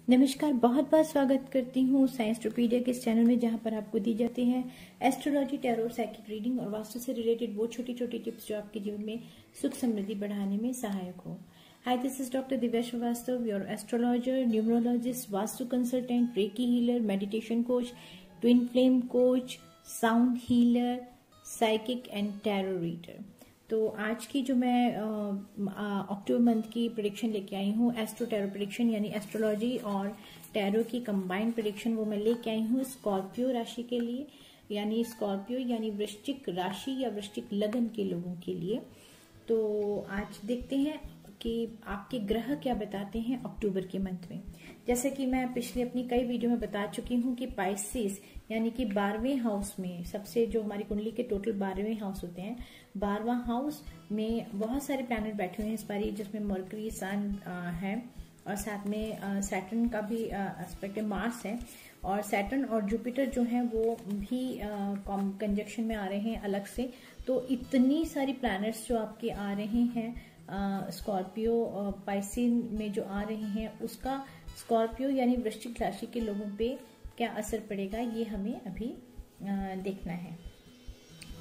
नमस्कार, बहुत बहुत स्वागत करती हूँ साइंसटोपीडिया के इस चैनल में, जहाँ पर आपको दी जाती है एस्ट्रोलॉजी, टैरो, साइकिक रीडिंग और वास्तु से रिलेटेड वो छोटी छोटी टिप्स जो आपके जीवन में सुख समृद्धि बढ़ाने में सहायक हो। Hi, this is doctor Divya Srivastava, your astrologer, numerologist, vastu consultant, reiki healer, meditation coach, twin flame coach, sound healer, psychic and tarot reader. तो आज की जो मैं अक्टूबर मंथ की प्रेडिक्शन लेके आई हूँ, एस्ट्रो टैरो प्रेडिक्शन यानी एस्ट्रोलॉजी और टैरो की कंबाइंड प्रेडिक्शन, वो मैं लेके आई हूँ स्कॉर्पियो राशि के लिए, यानी स्कॉर्पियो यानी वृश्चिक राशि या वृश्चिक लगन के लोगों के लिए। तो आज देखते हैं कि आपके ग्रह क्या बताते हैं अक्टूबर के मंथ में। जैसे कि मैं पिछले अपनी कई वीडियो में बता चुकी हूँ कि पाइसेस यानी कि 12वें हाउस में, सबसे जो हमारी कुंडली के टोटल 12वें हाउस होते हैं, 12वां हाउस में बहुत सारे प्लैनेट बैठे हुए हैं इस बारी, जिसमें मरकरी, सन है और साथ में सैटर्न का भी एस्पेक्ट है, मार्स है, और सैटर्न और जुपिटर जो है वो भी कंजक्शन में आ रहे हैं अलग से। तो इतनी सारी प्लैनेट्स जो आपके आ रहे हैं स्कॉर्पियो पाइसिन में जो आ रहे हैं, उसका स्कॉर्पियो यानी वृश्चिक राशि के लोगों पे क्या असर पड़ेगा, ये हमें अभी देखना है।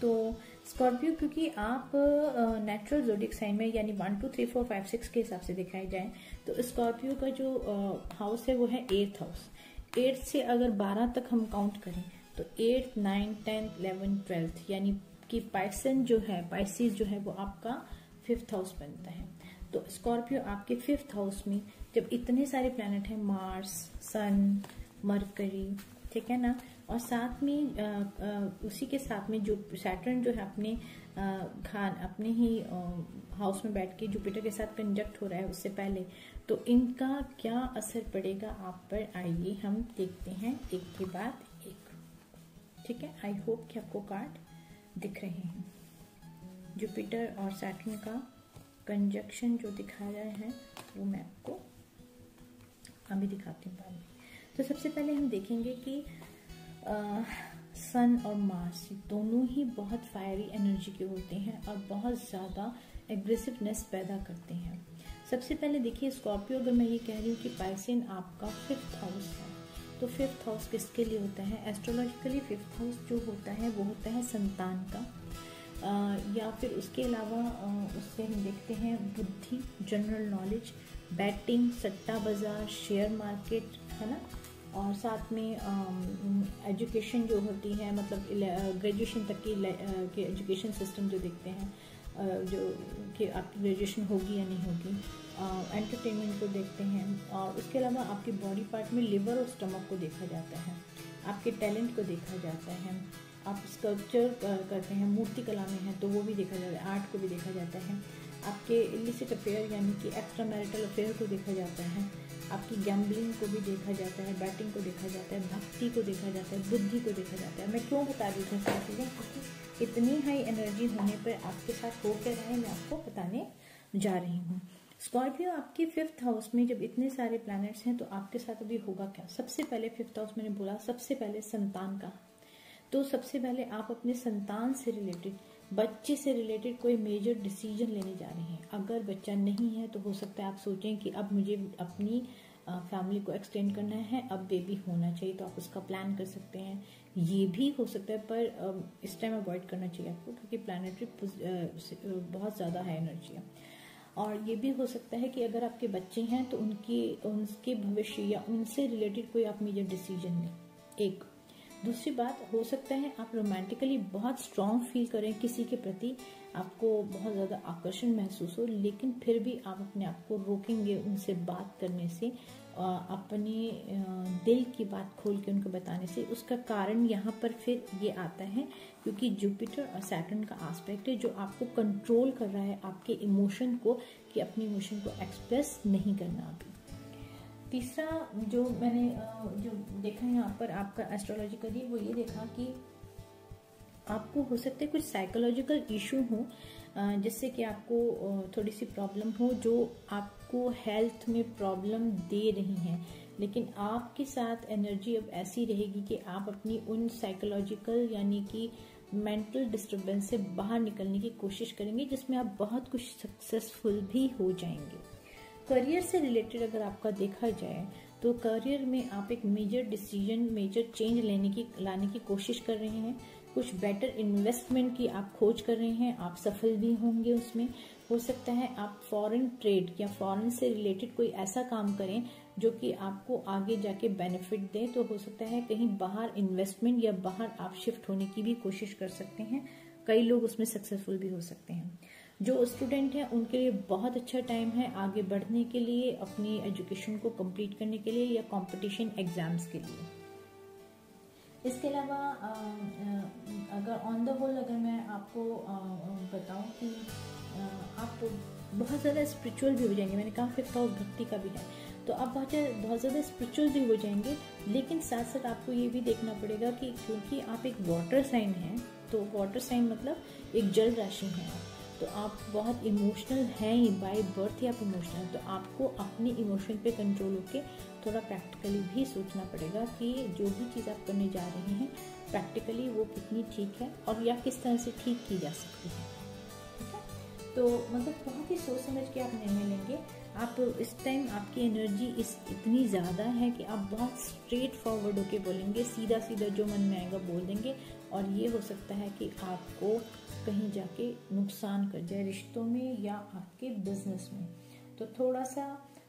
तो स्कॉर्पियो, क्योंकि आप नेचुरल ज़ोडिएक साइन में यानी 1 2 3 4 5 6 के हिसाब से दिखाए जाए तो स्कॉर्पियो का जो हाउस है वो है 8th हाउस। 8 से अगर 12 तक हम काउंट करें तो 8, 9, 10, 11, 12 यानी कि पाइसन जो है, पाइसिस जो है वो आपका 5th हाउस बनता है। तो स्कॉर्पियो आपके 5th हाउस में जब इतने सारे प्लैनेट हैं, मार्स, सन, मरकरी, ठीक है ना, और साथ में उसी के साथ में जो सैटर्न जो है अपने ही हाउस में बैठ के जुपिटर के साथ कंजक्ट हो रहा है उससे पहले, तो इनका क्या असर पड़ेगा आप पर, आइए हम देखते हैं एक के बाद एक। ठीक है, आई होप कि आपको कार्ड दिख रहे हैं। जुपिटर और सैटर्न का कंजक्शन जो दिखाया है वो मैं आपको अभी दिखाती हूँ बाद में। तो सबसे पहले हम देखेंगे कि सन और मार्स दोनों ही बहुत फायरी एनर्जी के होते हैं और बहुत ज़्यादा एग्रेसिवनेस पैदा करते हैं। सबसे पहले देखिए स्कॉर्पियो, अगर मैं ये कह रही हूँ कि पाइसिन आपका 5th हाउस है, तो 5th हाउस किसके लिए होता है? एस्ट्रोलॉजिकली 5th हाउस जो होता है वो होता है संतान का, या फिर उसके अलावा उससे हम देखते हैं बुद्धि, जनरल नॉलेज, बैटिंग, सट्टा बाजार, शेयर मार्केट, है ना, और साथ में एजुकेशन जो होती है, मतलब ग्रेजुएशन तक की एजुकेशन सिस्टम जो देखते हैं, जो कि आपकी ग्रेजुएशन होगी या नहीं होगी, एंटरटेनमेंट को देखते हैं, और उसके अलावा आपके बॉडी पार्ट में लिवर और स्टमक को देखा जाता है, आपके टैलेंट को देखा जाता है, आप स्कल्पचर करते हैं, मूर्ति कला में है तो वो भी देखा जाता है, आर्ट को भी देखा जाता है, आपके इलिसिट अफेयर यानी कि एक्स्ट्रा मैरिटल अफेयर को देखा जाता है, आपकी गैम्बलिंग को भी देखा जाता है, बैटिंग को देखा जाता है, भक्ति को देखा जाता है, बुद्धि को देखा जाता है। मैं क्यों बता रही हूँ सारी चीज़ें, क्योंकि इतनी हाई एनर्जी होने पर आपके साथ हो क्या रहा है मैं आपको बताने जा रही हूँ। स्कॉर्पियो आपके 5th हाउस में जब इतने सारे प्लैनेट्स हैं तो आपके साथ अभी होगा क्या? सबसे पहले 5th हाउस मैंने बोला, सबसे पहले संतान का, तो सबसे पहले आप अपने संतान से रिलेटेड, बच्चे से रिलेटेड कोई मेजर डिसीजन लेने जा रहे हैं। अगर बच्चा नहीं है तो हो सकता है आप सोचें कि अब मुझे अपनी फैमिली को एक्सटेंड करना है, अब बेबी होना चाहिए, तो आप उसका प्लान कर सकते हैं। ये भी हो सकता है, पर इस टाइम अवॉइड करना चाहिए आपको, क्योंकि प्लानेटरी बहुत ज़्यादा है एनर्जी है। और ये भी हो सकता है कि अगर आपके बच्चे हैं तो उनके भविष्य या उनसे रिलेटेड कोई आप मेजर डिसीजन लें। एक दूसरी बात, हो सकता है आप रोमांटिकली बहुत स्ट्रॉन्ग फील करें किसी के प्रति, आपको बहुत ज़्यादा आकर्षण महसूस हो, लेकिन फिर भी आप अपने आप को रोकेंगे उनसे बात करने से, अपने दिल की बात खोल के उनको बताने से। उसका कारण यहाँ पर फिर ये आता है क्योंकि जुपिटर और सैटर्न का एस्पेक्ट है जो आपको कंट्रोल कर रहा है, आपके इमोशन को, कि अपने इमोशन को एक्सप्रेस नहीं करना अभी। तीसरा जो मैंने जो देखा यहाँ पर आपका एस्ट्रोलॉजिकली, वो ये देखा कि आपको हो सकता है कुछ साइकोलॉजिकल इशू हो, जिससे कि आपको थोड़ी सी प्रॉब्लम हो, जो आपको हेल्थ में प्रॉब्लम दे रही हैं, लेकिन आपके साथ एनर्जी अब ऐसी रहेगी कि आप अपनी उन साइकोलॉजिकल यानी कि मेंटल डिस्टर्बेंस से बाहर निकलने की कोशिश करेंगे, जिसमें आप बहुत कुछ सक्सेसफुल भी हो जाएंगे। करियर से रिलेटेड अगर आपका देखा जाए तो करियर में आप एक मेजर डिसीजन, मेजर चेंज लाने की कोशिश कर रहे हैं। कुछ बेटर इन्वेस्टमेंट की आप खोज कर रहे हैं, आप सफल भी होंगे उसमें। हो सकता है आप फॉरेन ट्रेड या फॉरेन से रिलेटेड कोई ऐसा काम करें जो कि आपको आगे जाके बेनिफिट दे। तो हो सकता है कहीं बाहर इन्वेस्टमेंट या बाहर आप शिफ्ट होने की भी कोशिश कर सकते हैं। कई लोग उसमें सक्सेसफुल भी हो सकते हैं। जो स्टूडेंट हैं उनके लिए बहुत अच्छा टाइम है आगे बढ़ने के लिए, अपनी एजुकेशन को कंप्लीट करने के लिए या कंपटीशन एग्जाम्स के लिए। इसके अलावा अगर ऑन द होल अगर मैं आपको बताऊं कि आप बहुत ज़्यादा स्पिरिचुअल भी हो जाएंगे। मैंने कहा 5th हाउस भक्ति का भी है, तो आप बहुत ज़्यादा स्पिरिचुअल भी हो जाएंगे। लेकिन साथ साथ आपको ये भी देखना पड़ेगा कि क्योंकि आप एक वाटर साइन हैं, तो वाटर साइन मतलब एक जल राशि है, तो आप बहुत इमोशनल हैं ही, बाय बर्थ ही आप इमोशनल। तो आपको अपने इमोशन पे कंट्रोल होके थोड़ा प्रैक्टिकली भी सोचना पड़ेगा कि जो भी चीज़ आप करने जा रहे हैं प्रैक्टिकली वो कितनी ठीक है और या किस तरह से ठीक की जा सकती है। ठीक है, तो मतलब बहुत ही सोच समझ के आप निर्णय लेंगे। आप इस टाइम आपकी एनर्जी इतनी ज़्यादा है कि आप बहुत स्ट्रेट फॉरवर्ड होके बोलेंगे, सीधा सीधा जो मन में आएगा बोल देंगे। और ये हो सकता है कि आपको कहीं जाके नुकसान कर जाए रिश्तों में या आपके बिजनेस में। तो थोड़ा सा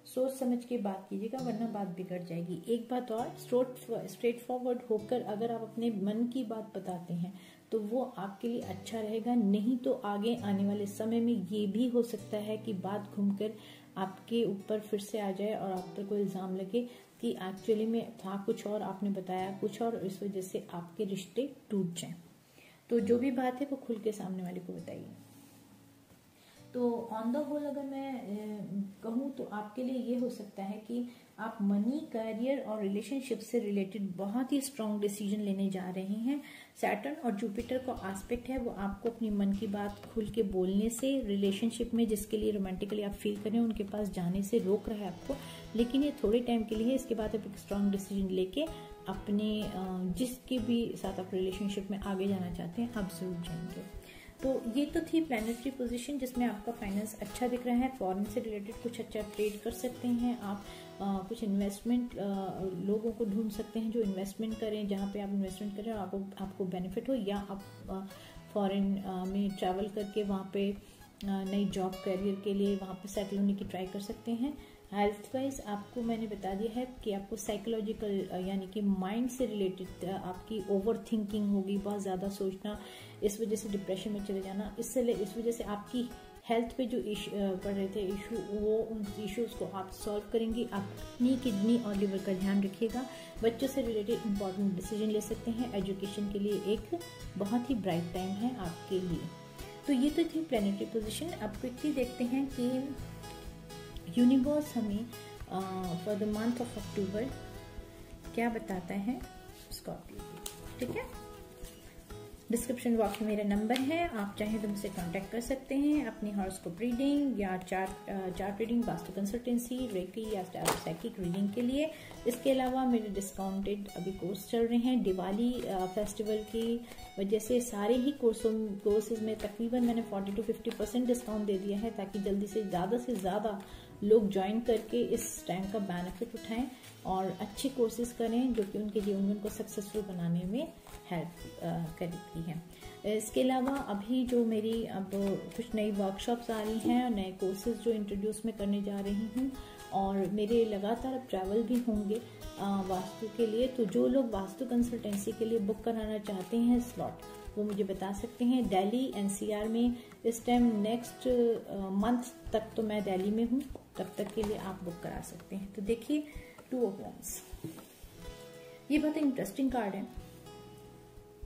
सोच समझ के बात कीजिएगा, वरना बात बिगड़ जाएगी। एक बात और, स्ट्रेट फॉरवर्ड होकर अगर आप अपने मन की बात बताते हैं तो वो आपके लिए अच्छा रहेगा। नहीं तो आगे आने वाले समय में ये भी हो सकता है कि बात घूमकर आपके ऊपर फिर से आ जाए और आप पर कोई इल्ज़ाम लगे कि एक्चुअली में था कुछ और, आपने बताया कुछ और, इस वजह से आपके रिश्ते टूट जाएं। तो जो भी बात है वो खुल के सामने वाले को बताइए। तो ऑन द होल अगर मैं कहूँ तो आपके लिए ये हो सकता है कि आप मनी, करियर और रिलेशनशिप से रिलेटेड बहुत ही स्ट्रॉन्ग डिसीजन लेने जा रहे हैं। सैटर्न और जुपिटर का एस्पेक्ट है, वो आपको अपनी मन की बात खुल के बोलने से, रिलेशनशिप में जिसके लिए रोमांटिकली आप फील करें उनके पास जाने से रोक रहा है आपको। लेकिन ये थोड़े टाइम के लिए है, इसके बाद आप एक स्ट्रॉन्ग डिसीजन लेके अपने जिसके भी साथ आप रिलेशनशिप में आगे जाना चाहते हैं आप जरूर जाएंगे। तो ये तो थी प्लैनेटरी पोजीशन जिसमें आपका फाइनेंस अच्छा दिख रहा है। फॉरेन से रिलेटेड कुछ अच्छा ट्रेड कर सकते हैं आप, कुछ इन्वेस्टमेंट लोगों को ढूंढ सकते हैं जो इन्वेस्टमेंट करें, जहाँ पे आप इन्वेस्टमेंट करें और आपको बेनिफिट हो, या आप फॉरेन में ट्रैवल करके वहाँ पे नई जॉब करियर के लिए वहाँ पे सेटल होने की ट्राई कर सकते हैं। हेल्थ वाइज आपको मैंने बता दिया है कि आपको साइकोलॉजिकल यानी कि माइंड से रिलेटेड आपकी ओवर थिंकिंग होगी, बहुत ज़्यादा सोचना, इस वजह से डिप्रेशन में चले जाना। इस वजह से आपकी हेल्थ पे जो पड़ रहे थे इशू, वो उन इश्यूज को आप सॉल्व करेंगे। अपनी किडनी और लिवर का ध्यान रखिएगा। बच्चों से रिलेटेड इंपॉर्टेंट डिसीजन ले सकते हैं। एजुकेशन के लिए एक बहुत ही ब्राइट टाइम है आपके लिए। तो ये तो थी प्लैनेटरी पोजीशन। अब क्विकली देखते हैं कि यूनिवर्स हमें for the month of October क्या बताता है स्कॉर्पियो की। ठीक है, डिस्क्रिप्शन बॉक्स में मेरा नंबर है, आप चाहें तो मुझसे कांटेक्ट कर सकते हैं अपनी हॉरोस्कोप रीडिंग या chart reading, vastu consultancy, reiki या साइकिक रीडिंग के लिए। इसके अलावा मेरे डिस्काउंटेड अभी कोर्स चल रहे हैं। दिवाली फेस्टिवल की वजह से सारे ही कोर्सेज में तकरीबन मैंने 40 to 50% डिस्काउंट दे दिया है, ताकि जल्दी से ज़्यादा लोग ज्वाइन करके इस टाइम का बेनिफिट उठाएं और अच्छे कोर्सेज करें जो कि उनके जीवन को सक्सेसफुल बनाने में हेल्प करती है। इसके अलावा अभी जो मेरी अब कुछ नई वर्कशॉप्स आ रही हैं, नए कोर्सेज जो इंट्रोड्यूस मैं करने जा रही हूँ, और मेरे लगातार अब ट्रैवल भी होंगे वास्तु के लिए। तो जो लोग वास्तु कंसल्टेंसी के लिए बुक कराना चाहते हैं स्लॉट, वो मुझे बता सकते हैं। दिल्ली एनसीआर में इस टाइम नेक्स्ट मंथ तक तो मैं दिल्ली में हूँ, तब तक के लिए आप बुक करा सकते हैं। तो देखिए 2 of Wands, ये बहुत इंटरेस्टिंग कार्ड है।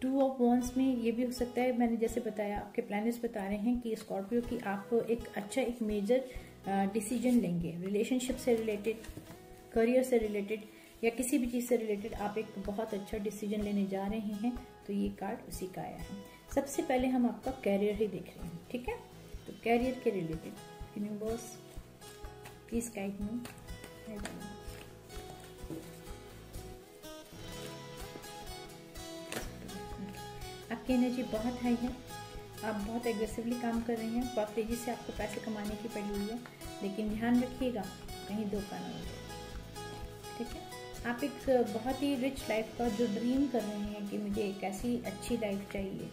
2 of Wands में ये भी हो सकता है, मैंने जैसे बताया आपके प्लैनेट्स बता रहे हैं कि स्कॉर्पियो की आप एक मेजर डिसीजन लेंगे। रिलेशनशिप से रिलेटेड, करियर से रिलेटेड या किसी भी चीज़ से रिलेटेड आप एक बहुत अच्छा डिसीजन लेने जा रहे हैं। तो ये कार्ड उसी का आया है। सबसे पहले हम आपका कैरियर ही देख रहे हैं। ठीक है, तो कैरियर के related universe please guide me. आपकी एनर्जी बहुत हाई है, आप बहुत एग्रेसिवली काम कर रहे हैं, बहुत तेजी से आपको पैसे कमाने की पड़ी हुई है, लेकिन ध्यान रखिएगा कहीं धोखा ना हो जाए। ठीक है, आप एक बहुत ही रिच लाइफ का जो ड्रीम कर रहे हैं कि मुझे एक ऐसी अच्छी लाइफ चाहिए,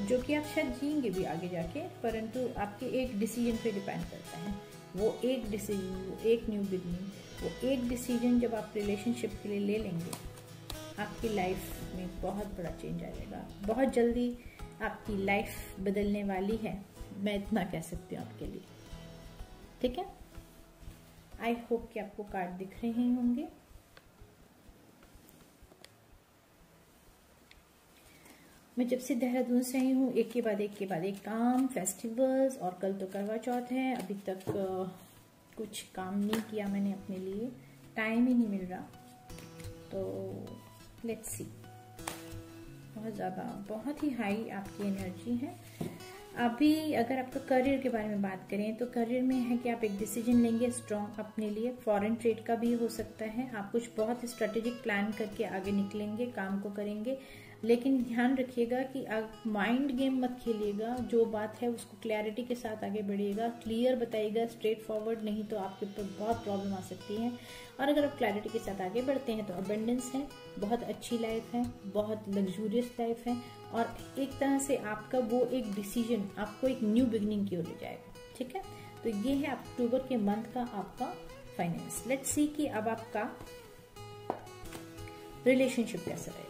जो कि आप शायद जिएंगे भी आगे जाके, परंतु आपके एक डिसीजन पे डिपेंड करता है। वो एक डिसीजन, वो एक न्यू बिगनिंग, वो एक डिसीजन जब आप रिलेशनशिप के लिए ले लेंगे, आपकी लाइफ में बहुत बड़ा चेंज आएगा। बहुत जल्दी आपकी लाइफ बदलने वाली है, मैं इतना कह सकती हूँ आपके लिए। ठीक है, आई होप कि आपको कार्ड दिख रहे होंगे। मैं जब से देहरादून से आई हूँ, एक के बाद एक काम, फेस्टिवल्स, और कल तो करवा चौथ है। अभी तक कुछ काम नहीं किया मैंने अपने लिए, टाइम ही नहीं मिल रहा। तो लेट्स सी, बहुत ज़्यादा, बहुत ही हाई आपकी एनर्जी है अभी। अगर आपका करियर के बारे में बात करें तो करियर में है कि आप एक डिसीजन लेंगे स्ट्रॉन्ग अपने लिए। फॉरेन ट्रेड का भी हो सकता है। आप कुछ बहुत स्ट्रेटेजिक प्लान करके आगे निकलेंगे, काम को करेंगे, लेकिन ध्यान रखिएगा कि आप माइंड गेम मत खेलिएगा। जो बात है उसको क्लैरिटी के साथ आगे बढ़िएगा, क्लियर बताइएगा, स्ट्रेट फॉरवर्ड, नहीं तो आपके ऊपर बहुत प्रॉब्लम आ सकती है। और अगर आप क्लैरिटी के साथ आगे बढ़ते हैं तो अबंडेंस है, बहुत अच्छी लाइफ है, बहुत लग्जूरियस लाइफ है, और एक तरह से आपका वो एक डिसीजन आपको एक न्यू बिगनिंग की ओर ले जाएगा। ठीक है, तो ये है अक्टूबर के मंथ का आपका फाइनेंस। लेट्स सी कि अब आपका रिलेशनशिप कैसा रहेगा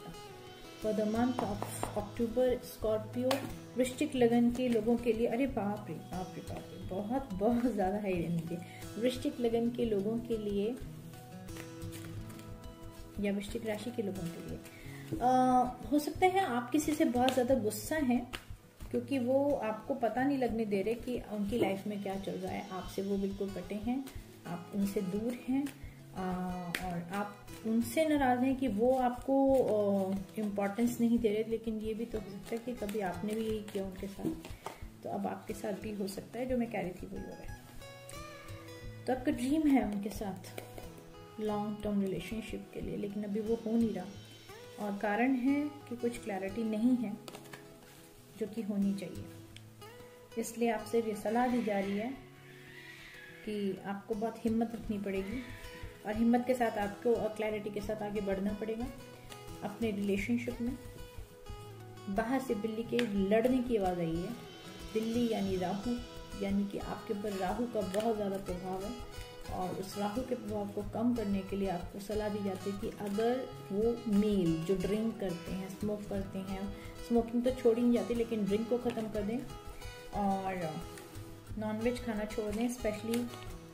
for the month of October. Scorpio वृश्चिक लगन के लोगों के लिए, अरे बाप रे बाप रे बाप रे, बहुत बहुत ज्यादा है इनके। वृश्चिक लगन के लोगों के लिए या वृश्चिक राशि के लोगों के लिए हो सकता है आप किसी से बहुत ज्यादा गुस्सा हैं, क्योंकि वो आपको पता नहीं लगने दे रहे कि उनकी लाइफ में क्या चल रहा है। आपसे वो बिल्कुल कटे हैं, आप उनसे दूर हैं, और आप उनसे नाराज हैं कि वो आपको इम्पोर्टेंस नहीं दे रहे। लेकिन ये भी तो हो सकता है कि कभी आपने भी यही किया उनके साथ, तो अब आपके साथ भी हो सकता है। जो मैं कह रही थी वही हो रहा है। तो आपका ड्रीम है उनके साथ लॉन्ग टर्म रिलेशनशिप के लिए, लेकिन अभी वो हो नहीं रहा, और कारण है कि कुछ क्लैरिटी नहीं है जो कि होनी चाहिए। इसलिए आपसे ये सलाह दी जा रही है कि आपको बहुत हिम्मत रखनी पड़ेगी, और हिम्मत के साथ आपको और क्लैरिटी के साथ आगे बढ़ना पड़ेगा अपने रिलेशनशिप में। बाहर से बिल्ली के लड़ने की आवाज़ आई है। बिल्ली यानी राहु, यानी कि आपके ऊपर राहु का बहुत ज़्यादा प्रभाव है, और उस राहु के प्रभाव को कम करने के लिए आपको सलाह दी जाती है कि अगर वो मेल जो ड्रिंक करते हैं, स्मोक करते हैं, स्मोकिंग तो छोड़ ही नहीं जाती, लेकिन ड्रिंक को ख़त्म कर दें और नॉनवेज खाना छोड़ दें, स्पेशली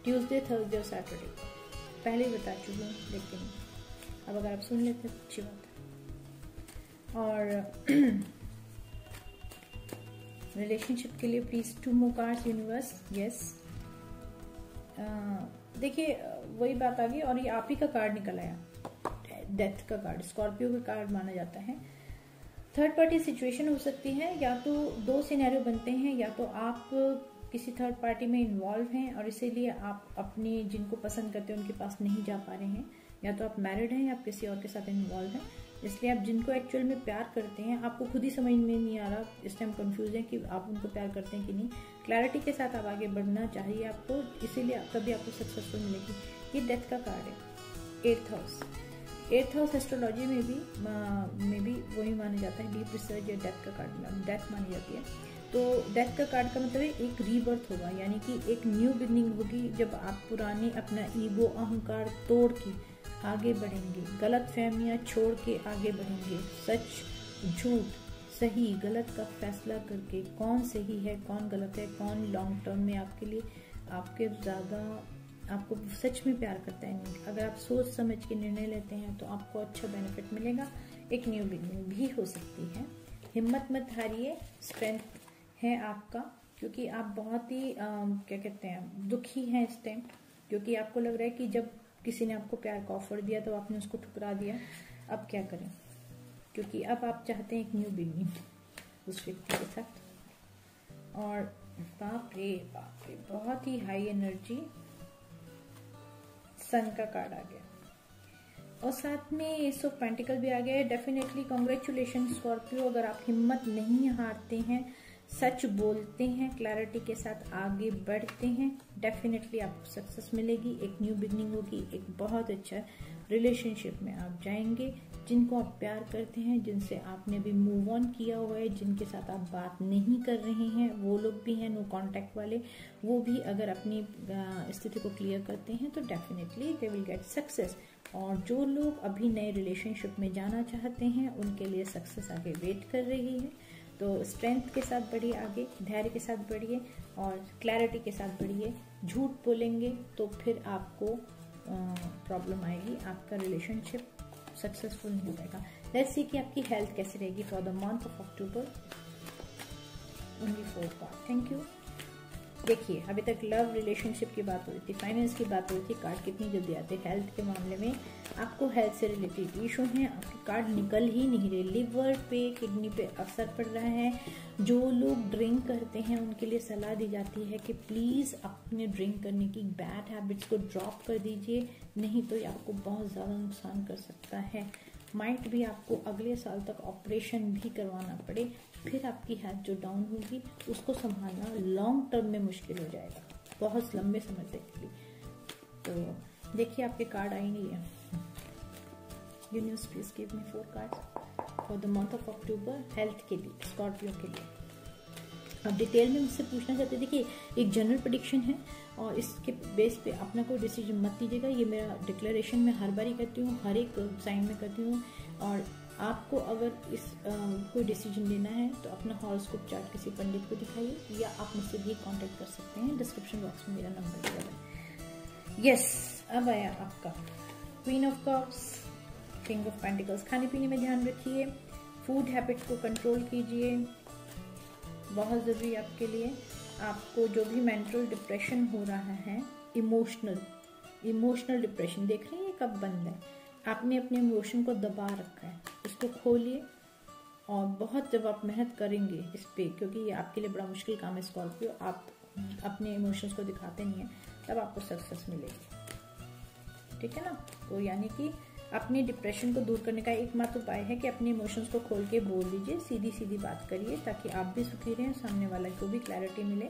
ट्यूसडे, थर्सडे और सैटरडे। पहले ही बता चुकी हूँ, लेकिन अब अगर आप सुन लेते तो अच्छी बात है। और रिलेशनशिप के लिए please 2 more cards universe. Yes, देखिए वही बात आ गई, और ये आप ही का कार्ड निकल आया, डेथ का कार्ड, स्कॉर्पियो का कार्ड माना जाता है। थर्ड पार्टी सिचुएशन हो सकती है, या तो 2 सिनेरियो बनते हैं, या तो आप किसी थर्ड पार्टी में इन्वॉल्व हैं और इसीलिए आप अपने जिनको पसंद करते हैं उनके पास नहीं जा पा रहे हैं, या तो आप मैरिड हैं या आप किसी और के साथ इन्वॉल्व हैं, इसलिए आप जिनको एक्चुअल में प्यार करते हैं आपको खुद ही समझ में नहीं आ रहा, इस टाइम कंफ्यूज है कि आप उनको प्यार करते हैं कि नहीं। क्लैरिटी के साथ आप आगे बढ़ना चाहिए आपको, इसीलिए तभी आपको सक्सेसफुल मिलेगी। ये डेथ का कार्ड है, 8th house. 8th house astrology में भी वही माना जाता है, डीप रिसर्च या डेथ का कार्ड, डेथ मानी जाती है। तो डेथ का कार्ड का मतलब है एक रीबर्थ होगा, यानी कि एक न्यू बिगनिंग होगी जब आप पुराने अपना ईगो, अहंकार तोड़ के आगे बढ़ेंगे, गलत फहमियाँ छोड़ के आगे बढ़ेंगे, सच झूठ सही गलत का फैसला करके कौन सही है कौन गलत है, कौन लॉन्ग टर्म में आपके लिए आपके ज़्यादा आपको सच में प्यार करता है नहीं। अगर आप सोच समझ के निर्णय लेते हैं तो आपको अच्छा बेनिफिट मिलेगा, एक न्यू बिगनिंग भी हो सकती है। हिम्मत मत हारिए, स्ट्रेंथ है आपका, क्योंकि आप बहुत ही क्या कहते हैं दुखी हैं इस टाइम, क्योंकि आपको लग रहा है कि जब किसी ने आपको प्यार का ऑफर दिया तो आपने उसको ठुकरा दिया। अब क्या करें, क्योंकि अब आप चाहते हैं एक न्यू बिगनिंग उस व्यक्ति के साथ। और बाप रे बहुत ही हाई एनर्जी, सन का कार्ड आ गया और साथ में एस ऑफ पेंटिकल भी आ गया है। डेफिनेटली कॉन्ग्रेचुलेशन स्कॉर्पियो, अगर आप हिम्मत नहीं हारते हैं, सच बोलते हैं, क्लैरिटी के साथ आगे बढ़ते हैं, डेफिनेटली आपको सक्सेस मिलेगी, एक न्यू बिगनिंग होगी, एक बहुत अच्छा रिलेशनशिप में आप जाएंगे, जिनको आप प्यार करते हैं, जिनसे आपने भी मूव ऑन किया हुआ है, जिनके साथ आप बात नहीं कर रहे हैं, वो लोग भी हैं नो कांटेक्ट वाले, वो भी अगर अपनी स्थिति को क्लियर करते हैं तो definitely they will get success. और जो लोग अभी नए रिलेशनशिप में जाना चाहते हैं उनके लिए सक्सेस आगे वेट कर रही है। तो स्ट्रेंथ के साथ बढ़िए आगे, धैर्य के साथ बढ़िए और क्लैरिटी के साथ बढ़िए। झूठ बोलेंगे तो फिर आपको प्रॉब्लम आएगी, आपका रिलेशनशिप सक्सेसफुल नहीं हो पाएगा। लेट्स सी कि आपकी हेल्थ कैसी रहेगी for the month of October. Only 4 card. Thank you. देखिए अभी तक लव रिलेशनशिप की बात हो रही थी, फाइनेंस की बात हो रही थी, कार्ड कितनी जल्दी आते। हेल्थ के मामले में आपको हेल्थ से रिलेटेड इशू हैं, आपके कार्ड निकल ही नहीं रहे। लिवर पे, किडनी पे असर पड़ रहा है। जो लोग ड्रिंक करते हैं उनके लिए सलाह दी जाती है कि प्लीज़ अपने ड्रिंक करने की बैड हैबिट्स को ड्रॉप कर दीजिए, नहीं तो ये आपको बहुत ज़्यादा नुकसान कर सकता है। माइट भी आपको अगले साल तक ऑपरेशन भी करवाना पड़े, फिर आपकी हेल्थ जो डाउन होगी उसको संभालना लॉन्ग टर्म में मुश्किल हो जाएगा, बहुत लंबे समय तक के लिए। तो देखिए आपके कार्ड आई नहीं है। Universe please give me 4 cards for the month of October health के लिए, स्कॉर्पियो के लिए। अब डिटेल में मुझसे पूछना चाहते, देखिए एक जनरल प्रेडिक्शन है और इसके बेस पे अपना कोई डिसीजन मत लीजिएगा। ये मेरा डिक्लेरेशन मैं हर बार ही करती हूँ, हर एक साइन में करती हूँ। और आपको अगर इस कोई डिसीजन लेना है तो अपना हॉरोस्कोप चार्ट किसी पंडित को दिखाइए या आप मुझसे भी कांटेक्ट कर सकते हैं। डिस्क्रिप्शन बॉक्स में मेरा नंबर दिया है। यस, अब आया आपका queen of cups, king of pentacles. खाने पीने में ध्यान रखिए, फूड हैबिट को कंट्रोल कीजिए, बहुत ज़रूरी आपके लिए। आपको जो भी मेंटल डिप्रेशन हो रहा है, इमोशनल डिप्रेशन, देख रहे हैं ये कब बंद है। आपने अपने इमोशन को दबा रखा है, उसको खोलिए। और बहुत जब आप मेहनत करेंगे इस पे, क्योंकि ये आपके लिए बड़ा मुश्किल काम है स्कॉर्पियो, आप अपने इमोशंस को दिखाते नहीं हैं, तब आपको सक्सेस मिलेगी। ठीक है ना। तो यानी कि अपने डिप्रेशन को दूर करने का एकमात्र उपाय है कि अपने इमोशंस को खोल के बोल दीजिए, सीधी सीधी बात करिए, ताकि आप भी सुखी रहें, सामने वाला को भी क्लैरिटी मिले,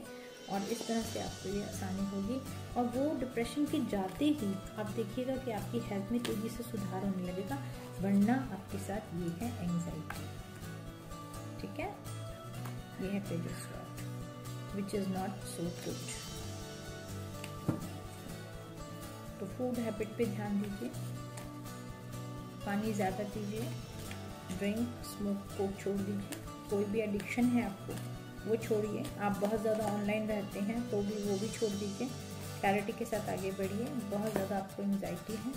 और इस तरह से आपको ये आसानी होगी। और वो डिप्रेशन के जाते ही आप देखिएगा कि आपकी हेल्थ में तेजी से सुधार होने लगेगा, वरना आपके साथ ये है एंजाइटी। ठीक है, ये है page of sword which is not so good. तो फूड हैबिट पे ध्यान दीजिए, पानी ज़्यादा पीजिए, ड्रिंक स्मोक को छोड़ दीजिए, कोई भी एडिक्शन है आपको वो छोड़िए। आप बहुत ज़्यादा ऑनलाइन रहते हैं तो भी वो भी छोड़ दीजिए, क्लैरिटी के साथ आगे बढ़िए। बहुत ज़्यादा आपको एंजाइटी है,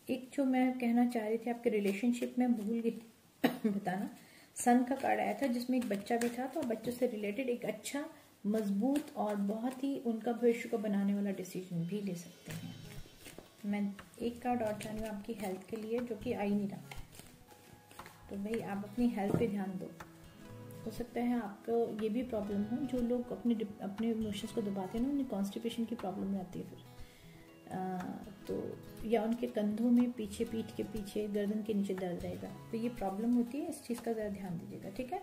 एक जो मैं कहना चाह रही थी आपके रिलेशनशिप में भूल गई बताना। सन का कार्ड आया था जिसमें एक बच्चा भी था, तो बच्चों से रिलेटेड एक अच्छा मजबूत और बहुत ही उनका भविष्य को बनाने वाला डिसीजन भी ले सकते हैं। मैं एक कार्ड और चाह रही हूँ आपकी हेल्थ के लिए, जो कि आ ही नहीं रहा। तो भाई आप अपनी हेल्थ पे ध्यान दो। हो सकता है आपको ये भी प्रॉब्लम हो, जो लोग अपने इमोशंस को दबाते हैं ना, उन्हें कॉन्स्टिपेशन की प्रॉब्लम रहती है फिर। तो या उनके कंधों में पीछे, पीठ के पीछे, गर्दन के नीचे दर्द रहेगा, तो ये प्रॉब्लम होती है। इस चीज़ का ज़रा ध्यान दीजिएगा, ठीक है।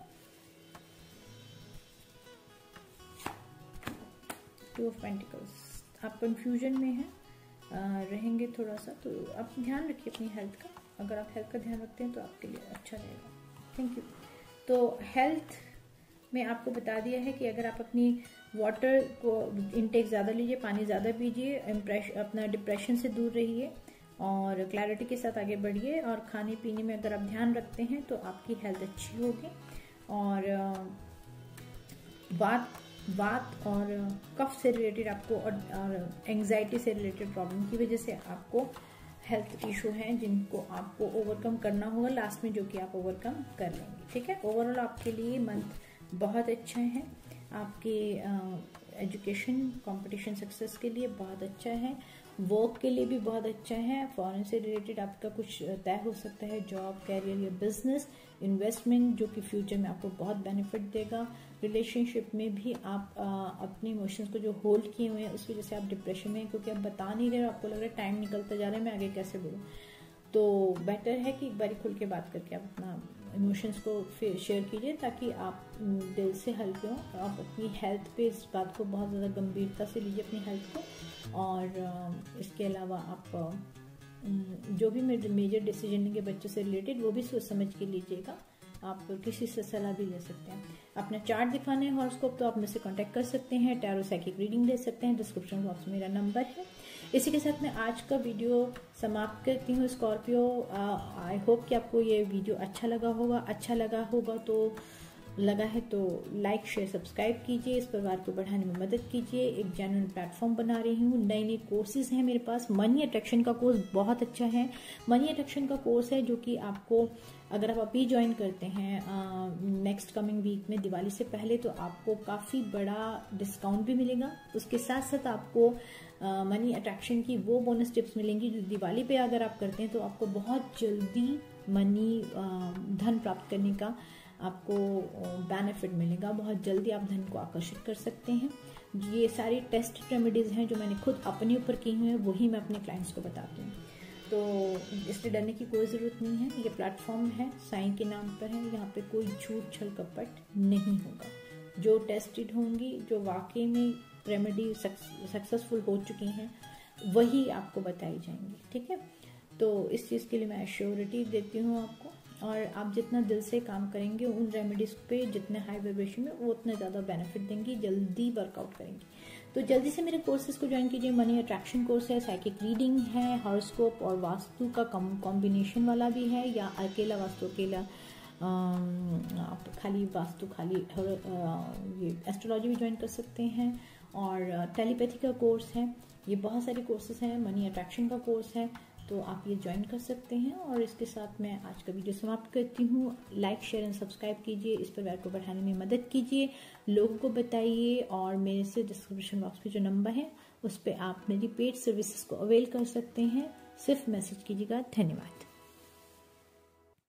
2 ऑफ पेंटिकल्स, आप कंफ्यूजन में हैं, रहेंगे थोड़ा सा, तो आप ध्यान रखिए अपनी हेल्थ का। अगर आप हेल्थ का ध्यान रखते हैं तो आपके लिए अच्छा रहेगा। Thank you. तो हेल्थ में आपको बता दिया है कि अगर आप अपनी वाटर को इनटेक ज़्यादा लीजिए, पानी ज़्यादा पीजिए, अपना डिप्रेशन से दूर रहिए और क्लैरिटी के साथ आगे बढ़िए। और खाने पीने में अगर आप ध्यान रखते हैं तो आपकी हेल्थ अच्छी होगी। और बात और कफ से रिलेटेड आपको और एंजाइटी से रिलेटेड प्रॉब्लम की वजह से आपको हेल्थ इशू हैं, जिनको आपको ओवरकम करना होगा लास्ट में, जो कि आप ओवरकम कर लेंगे। ठीक है। ओवरऑल आपके लिए मंथ बहुत अच्छा है, आपके एजुकेशन कंपटीशन सक्सेस के लिए बहुत अच्छा है, वर्क के लिए भी बहुत अच्छा है। फॉरेन से रिलेटेड आपका कुछ तय हो सकता है, जॉब, कैरियर या बिजनेस, इन्वेस्टमेंट, जो कि फ्यूचर में आपको बहुत बेनिफिट देगा। रिलेशनशिप में भी आप अपने इमोशंस को जो होल्ड किए हुए हैं उस वजह से आप डिप्रेशन में हैं, क्योंकि आप बता नहीं रहे, आपको लग रहा है टाइम निकलता जा रहा है, मैं आगे कैसे बोलूँ। तो बेटर है कि एक बारी खुल के बात करके आप अपना इमोशंस को शेयर कीजिए ताकि आप दिल से हल्के हों। आप अपनी हेल्थ पे इस बात को बहुत ज़्यादा गंभीरता से लीजिए, अपनी हेल्थ को। और इसके अलावा आप जो भी मेजर डिसीजन लेंगे बच्चों से रिलेटेड वो भी सोच समझ के लीजिएगा। आप किसी से सलाह भी ले सकते हैं। अपना चार्ट दिखाना है हॉरोस्कोप तो आप मुझसे कांटेक्ट कर सकते हैं। टैरो साइकिक रीडिंग ले सकते हैं। डिस्क्रिप्शन बॉक्स में मेरा नंबर है। इसी के साथ मैं आज का वीडियो समाप्त करती हूँ। स्कॉर्पियो, आई होप कि आपको ये वीडियो अच्छा लगा होगा। अच्छा लगा होगा तो लाइक शेयर सब्सक्राइब कीजिए। इस परिवार को बढ़ाने में मदद कीजिए। एक जेन्युइन प्लेटफॉर्म बना रही हूँ। नए नए कोर्सेज हैं मेरे पास। मनी अट्रैक्शन का कोर्स बहुत अच्छा है। मनी अट्रैक्शन का कोर्स है जो कि आपको, अगर आप अभी ज्वाइन करते हैं नेक्स्ट कमिंग वीक में दिवाली से पहले, तो आपको काफ़ी बड़ा डिस्काउंट भी मिलेगा। उसके साथ साथ आपको मनी अट्रैक्शन की वो बोनस टिप्स मिलेंगी जो दिवाली पे अगर आप करते हैं तो आपको बहुत जल्दी धन प्राप्त करने का आपको बेनिफिट मिलेगा। बहुत जल्दी आप धन को आकर्षित कर सकते हैं। ये सारी टेस्ट रेमेडीज हैं जो मैंने खुद अपने ऊपर की हुई हैं, वही मैं अपने क्लाइंट्स को बताती हूँ। तो इसलिए डरने की कोई ज़रूरत नहीं है। ये प्लेटफॉर्म है, साईं के नाम पर है। यहाँ पे कोई झूठ छल कपट नहीं होगा। जो टेस्टेड होंगी, जो वाकई में रेमेडी सक्सेसफुल हो चुकी हैं, वही आपको बताई जाएंगी। ठीक है, तो इस चीज़ के लिए मैं एश्योरिटी देती हूँ आपको। और आप जितना दिल से काम करेंगे उन रेमेडीज पे, जितने हाई वाइब्रेशन में, वो उतना ज़्यादा बेनिफिट देंगी, जल्दी वर्कआउट करेंगी। तो जल्दी से मेरे कोर्सेज को ज्वाइन कीजिए। मनी अट्रैक्शन कोर्स है, साइकिक रीडिंग है, हॉरोस्कोप और वास्तु का कॉम्बिनेशन वाला भी है, या अकेला वास्तु, अकेला आप खाली वास्तु, खाली ये एस्ट्रोलॉजी भी ज्वाइन कर सकते हैं। और टेलीपैथी का कोर्स है। ये बहुत सारे कोर्सेज हैं। मनी अट्रैक्शन का कोर्स है, तो आप ये ज्वाइन कर सकते हैं। और इसके साथ मैं आज का वीडियो समाप्त करती हूँ। लाइक शेयर एंड सब्सक्राइब कीजिए। इस परिवार को बढ़ाने में मदद कीजिए, लोगों को बताइए। और मेरे से डिस्क्रिप्शन बॉक्स पे जो नंबर है उस पर आप मेरी पेड सर्विसेज को अवेल कर सकते हैं। सिर्फ मैसेज कीजिएगा। धन्यवाद।